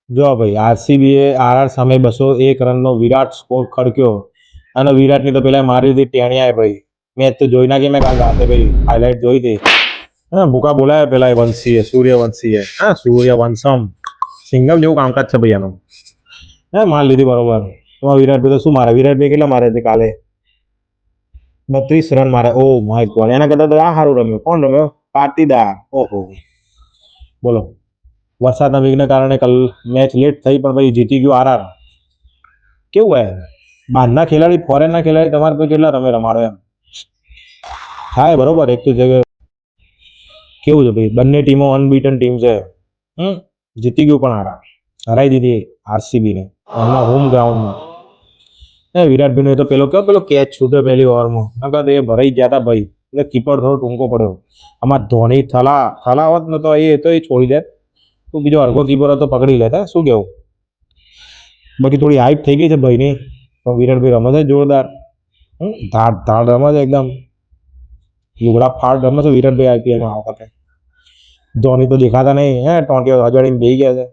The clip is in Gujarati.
જો ભાઈ આરસીબી એ આરઆર સામે 201 રનનો વિરાટ સ્કોર ખડક્યો અને વિરાટની તો પેલા મારી હતી ટેણિયાએ ભાઈ. મેચ તો જોઈ નાખી મેં કાલ રાતે ભાઈ, હાઇલાઇટ જોઈ હતી. હા ભૂકા બોલાય પેલા વંશીએ, સૂર્યવંશીએ. હા સૂર્યવંશમ સિંગમ જેવું કામકાજ છે ભાઈ એનું. હે માર લીધી બરોબર. એમાં વિરાટભાઈ તો શું મારે, વિરાટભાઈ કેટલા મારે છે કાલે? 32 રન મારે. ઓ માય ગોડ, એના કરતા તો આ સારું રમ્યો. કોણ રમ્યો? પાટીદાર. ઓહો બોલો. વરસાદના વિઘ્ન કારણે કલ મેચ લેટ થઈ પણ ભાઈ જીતી ગયું આરઆર. કેવું હે, બહારના ખેલાડી, ફોરેનના ખેલાડી તમારે કોઈ કેટલા રમે રમાડો એમ થાય બરોબર. એક તો જગ્યાએ કેવું છે ભાઈ, બંને ટીમો અનબીટન ટીમ છે. જીતી ગયું પણ આરઆર, હરાઈ દીધી આરસીબી ને એમના હોમ ગ્રાઉન્ડમાં. વિરાટભાઈ નો તો પેલો કેચ છૂટ્યો પહેલી ઓવરમાં, નકર એ ભરાઈ ગયા હતા ભાઈ. એટલે કીપર થોડો ટૂંકો પડ્યો. આમાં ધોની થલા હોત ને તો એ છોડી દે. તો બીજો અર્ગો કીપર હતો પકડી લેતા. શું કેવું? બાકી થોડી હાઈપ થઈ ગઈ છે ભાઈની. તો વિરાટભાઈ રમે છે જોરદાર. ધાડ રમે છે એકદમ. લુગડા ફાડ રમે છે વિરાટભાઈ આઈપીએલમાં આ વખતે. ધોની તો દેખાતા નહીં, ટોંટીઓ અજાડીને બેસી ગયા છે.